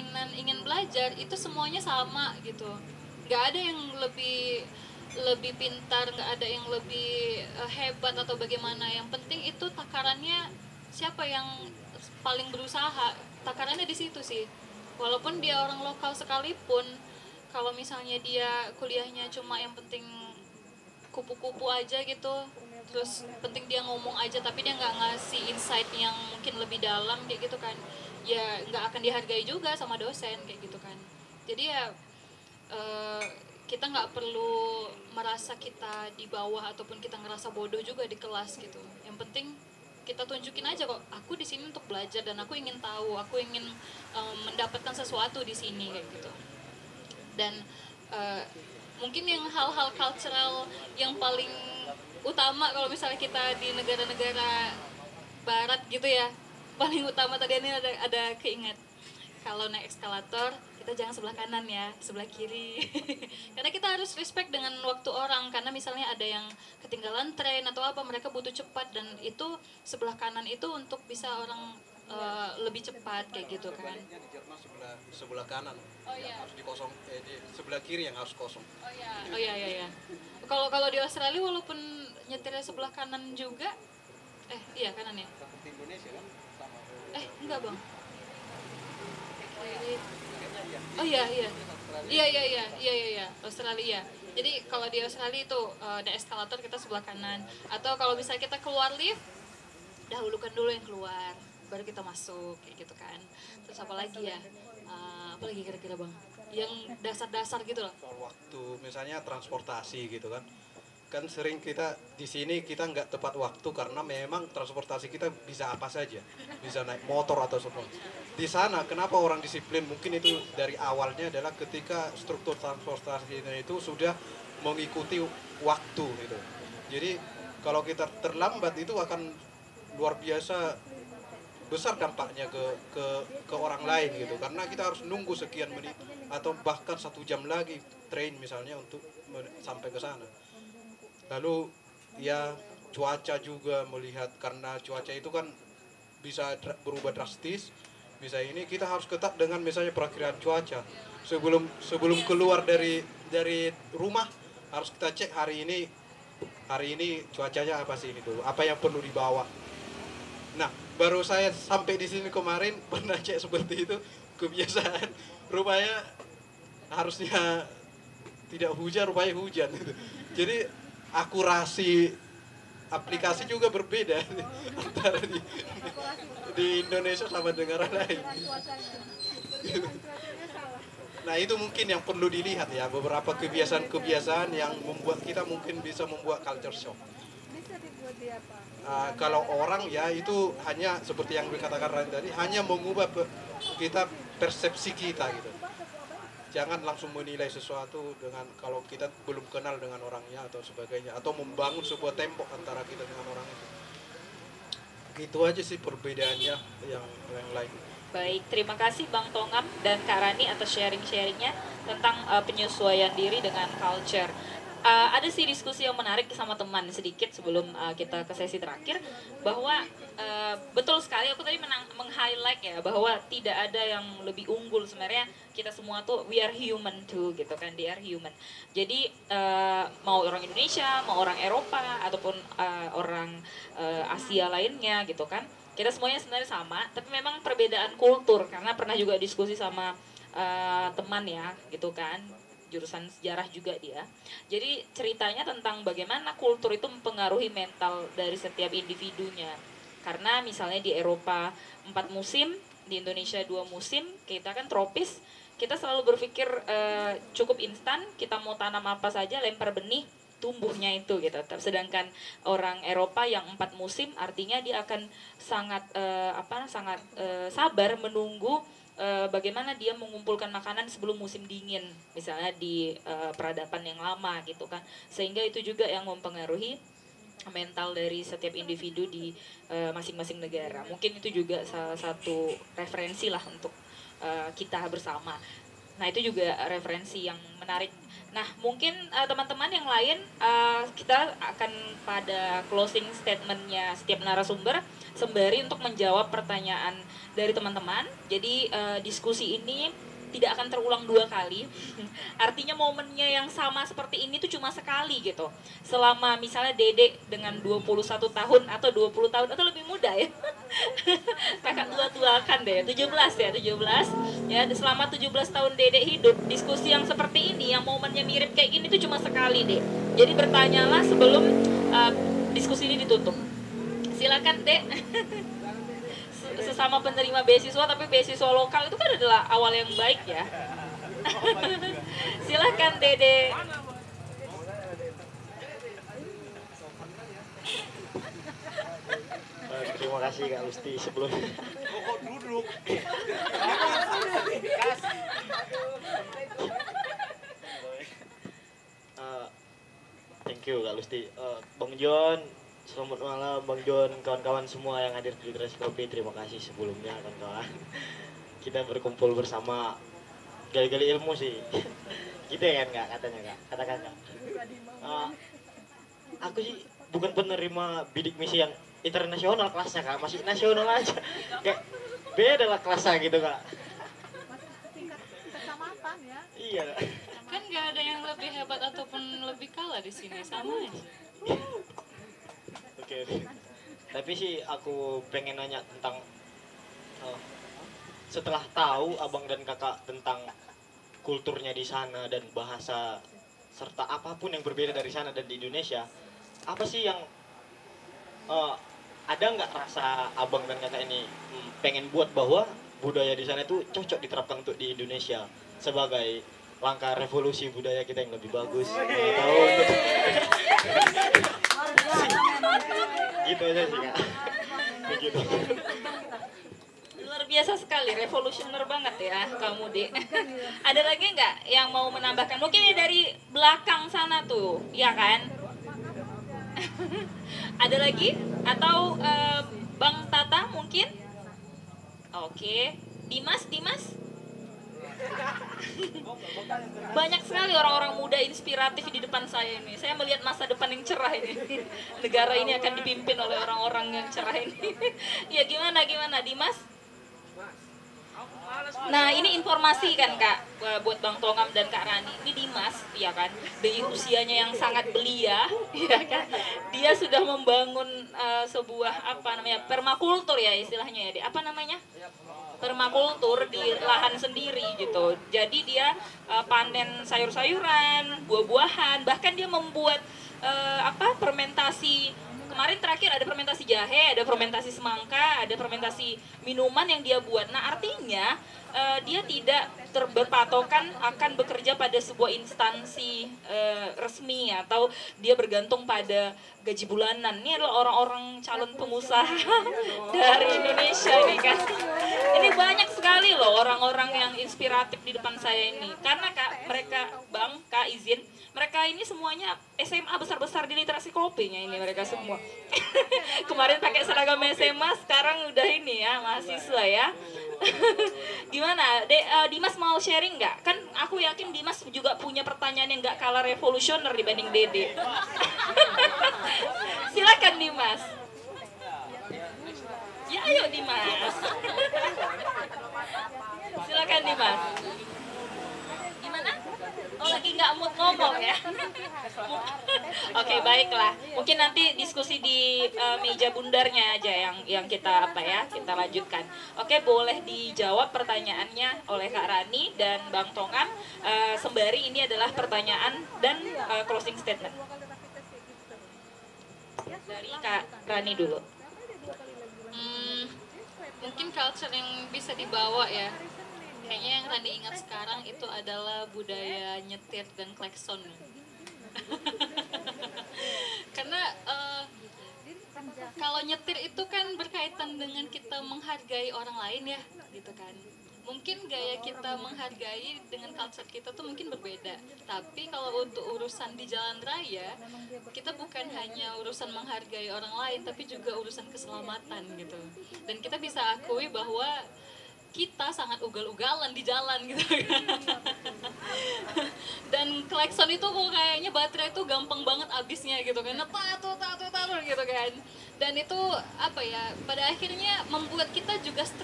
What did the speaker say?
keinginan ingin belajar itu semuanya sama gitu. Nggak ada yang lebih lebih pintar, nggak ada yang lebih hebat atau bagaimana. Yang penting itu takarannya siapa yang paling berusaha, takarannya di situ sih. Walaupun dia orang lokal sekalipun, kalau misalnya dia kuliahnya cuma yang penting kupu-kupu aja gitu, terus penting dia ngomong aja tapi dia nggak ngasih insight yang mungkin lebih dalam kayak gitu kan, ya nggak akan dihargai juga sama dosen kayak gitu kan. Jadi ya eh, kita nggak perlu merasa kita di bawah ataupun kita ngerasa bodoh juga di kelas gitu. Yang penting kita tunjukin aja kok aku di sini untuk belajar dan aku ingin tahu, aku ingin mendapatkan sesuatu di sini kayak gitu. Dan uh, mungkin yang hal-hal cultural yang paling utama kalau misalnya kita di negara-negara barat gitu ya, paling utama tadi ini ada keinget kalau naik eskalator kita jangan sebelah kanan ya, sebelah kiri. Karena kita harus respect dengan waktu orang, karena misalnya ada yang ketinggalan tren atau apa, mereka butuh cepat dan itu sebelah kanan itu untuk bisa orang lebih cepat kayak gitu kan. Di Jerman sebelah kanan. Oh iya. Harus dikosong, di sebelah kiri yang harus kosong. Oh iya. Oh iya iya iya. Kalau di Australia walaupun nyetirnya sebelah kanan juga, iya kanan ya. Seperti Indonesia kan sama. Enggak bang. Oh iya iya. Iya iya iya iya iya iya. Australia. Jadi kalau di Australia itu naik eskalator kita sebelah kanan. Atau kalau misalnya kita keluar lift, dahulukan dulu yang keluar, baru kita masuk kayak gitu kan. Terus apa lagi ya? Apa lagi kira-kira bang? Yang dasar-dasar gitu loh. Soal waktu, misalnya transportasi gitu kan. Kan sering kita di sini kita nggak tepat waktu karena memang transportasi kita bisa apa saja, bisa naik motor atau semua. Di sana kenapa orang disiplin? Mungkin itu dari awalnya adalah ketika struktur transportasi itu sudah mengikuti waktu gitu. Jadi kalau kita terlambat itu akan luar biasa besar dampaknya ke orang lain gitu, karena kita harus nunggu sekian menit atau bahkan 1 jam lagi train misalnya untuk sampai ke sana. Lalu ya cuaca juga melihat, karena cuaca itu kan bisa berubah drastis. Bisa ini kita harus ketat dengan misalnya perakiraan cuaca. Sebelum keluar dari rumah harus kita cek hari ini cuacanya apa sih ini dulu. Apa yang perlu dibawa. Nah, baru saya sampai di sini kemarin pernah cek seperti itu, kebiasaan rupanya harusnya tidak hujan, rupanya hujan gitu. Jadi akurasi aplikasi juga berbeda antara di Indonesia sama negara lain. Nah itu mungkin yang perlu dilihat ya, beberapa kebiasaan-kebiasaan yang membuat kita mungkin bisa membuat culture shock. Bisa dibuat di apa? Kalau orang ya itu hanya seperti yang dikatakan Rani tadi, hanya mengubah kita persepsi kita gitu. Jangan langsung menilai sesuatu dengan kalau kita belum kenal dengan orangnya atau sebagainya, atau membangun sebuah tembok antara kita dengan orang itu. Itu aja sih perbedaannya yang lain. Baik, terima kasih Bang Tongam dan Kak Rani atas sharing-sharingnya tentang penyesuaian diri dengan culture. Ada sih diskusi yang menarik sama teman sedikit sebelum kita ke sesi terakhir, bahwa betul sekali aku tadi meng-highlight ya bahwa tidak ada yang lebih unggul, sebenarnya kita semua tuh we are human too gitu kan, they are human. Jadi mau orang Indonesia, mau orang Eropa ataupun orang Asia lainnya gitu kan, kita semuanya sebenarnya sama, tapi memang perbedaan kultur, karena pernah juga diskusi sama teman ya gitu kan, jurusan sejarah juga dia. Jadi ceritanya tentang bagaimana kultur itu mempengaruhi mental dari setiap individunya. Karena misalnya di Eropa 4 musim, di Indonesia 2 musim, kita kan tropis, kita selalu berpikir cukup instan, kita mau tanam apa saja, lempar benih, tumbuhnya itu gitu. Sedangkan orang Eropa yang 4 musim, artinya dia akan sangat sabar menunggu bagaimana dia mengumpulkan makanan sebelum musim dingin, misalnya di peradaban yang lama gitu kan, sehingga itu juga yang mempengaruhi mental dari setiap individu di masing-masing negara. Mungkin itu juga salah satu referensi lah untuk kita bersama. Nah itu juga referensi yang menarik Nah, mungkin teman-teman yang lain kita akan pada closing statementnya setiap narasumber sembari untuk menjawab pertanyaan dari teman-teman. Jadi diskusi ini tidak akan terulang 2 kali. Artinya momennya yang sama seperti ini tuh cuma sekali gitu. Selama misalnya Dede dengan 21 tahun atau 20 tahun atau lebih muda ya. Kakak tua-tua kan deh, 17 ya, 17. Ya, selama 17 tahun Dede hidup, diskusi yang seperti ini, yang momennya mirip kayak gini tuh cuma sekali, Dek. Jadi bertanyalah sebelum diskusi ini ditutup. Silakan, Dek. Sesama penerima beasiswa, tapi beasiswa lokal itu kan adalah awal yang baik ya. Silakan, Dede. Terima kasih Kak Lusti sebelum Kok duduk? thank you Kak Lusti. Bang John, selamat malam Bang John, kawan-kawan semua yang hadir di Literasi Kopi. Terima kasih sebelumnya kawan-kawan. Kita berkumpul bersama gali-gali ilmu sih. Gitu ya kan Kak, katanya Kak, katakan Kak. Aku sih bukan penerima bidik misi yang internasional kelasnya Kak, masih nasional aja. Kayak beda lah kelasnya gitu Kak. Tingkat kecamatan ya. Iya. Kan nggak ada yang lebih hebat ataupun lebih kalah di sini, sama aja. Oke. Tapi sih aku pengen nanya tentang setelah tahu abang dan kakak tentang kulturnya di sana dan bahasa serta apapun yang berbeda dari sana dan di Indonesia, apa sih yang ada nggak rasa abang dan kakak ini pengen buat bahwa budaya di sana itu cocok diterapkan untuk di Indonesia sebagai langkah revolusi budaya kita yang lebih bagus? Tahu untuk gitu aja sih Kak. Begitu. Luar biasa sekali, revolusioner banget ya kamu, Dek. Ada lagi nggak yang mau menambahkan? Mungkin ya dari belakang sana tuh, ya kan? Ada lagi? Atau Bang Tata mungkin? Oke. Dimas? Banyak sekali orang-orang muda inspiratif di depan saya ini. Saya melihat masa depan yang cerah ini. Negara ini akan dipimpin oleh orang-orang yang cerah ini. Ya gimana Dimas? Nah ini informasi kan Kak buat Bang Tongam dan Kak Rani. Ini Dimas ya kan, dari usianya yang sangat belia ya kan, dia sudah membangun sebuah apa namanya permakultur ya istilahnya ya, apa namanya, permakultur di lahan sendiri gitu. Jadi dia panen sayur-sayuran, buah-buahan, bahkan dia membuat fermentasi. Kemarin terakhir ada fermentasi jahe, ada fermentasi semangka, ada fermentasi minuman yang dia buat. Nah artinya dia tidak berpatokan akan bekerja pada sebuah instansi resmi atau dia bergantung pada gaji bulanan. Ini adalah orang-orang calon pengusaha dari Indonesia ini kan. Ini banyak sekali loh orang-orang yang inspiratif di depan saya ini. Karena Kak izin, mereka ini semuanya SMA besar-besar di literasi kopinya ini mereka semua. Kemarin pakai seragam SMA, sekarang udah ini ya, mahasiswa ya. Gimana, Dimas mau sharing nggak? Kan aku yakin Dimas juga punya pertanyaan yang nggak kalah revolusioner dibanding Dede. Silakan Dimas. Ya ayo Dimas. Silakan Dimas. Gimana? Oh lagi nggak mood ngomong ya? Oke baiklah. Mungkin nanti diskusi di meja bundarnya aja yang kita kita lanjutkan. Oke boleh dijawab pertanyaannya oleh Kak Rani dan Bang Tongam. Sembari ini adalah pertanyaan dan closing statement. Dari Kak Rani dulu. Mungkin culture yang bisa dibawa ya. Kayaknya yang Rani ingat sekarang itu adalah budaya nyetir dan klakson. Karena kalau nyetir itu kan berkaitan dengan kita menghargai orang lain ya, gitu kan. Mungkin gaya kita menghargai dengan culture kita tuh mungkin berbeda. Tapi kalau untuk urusan di jalan raya, kita bukan hanya urusan menghargai orang lain, tapi juga urusan keselamatan gitu. Dan kita bisa akui bahwa kita sangat ugal-ugalan di jalan gitu kan. Dan klakson itu kok kayaknya baterai itu gampang banget habisnya gitu kan, tatu gitu kan. Dan itu apa ya, pada akhirnya membuat kita juga stres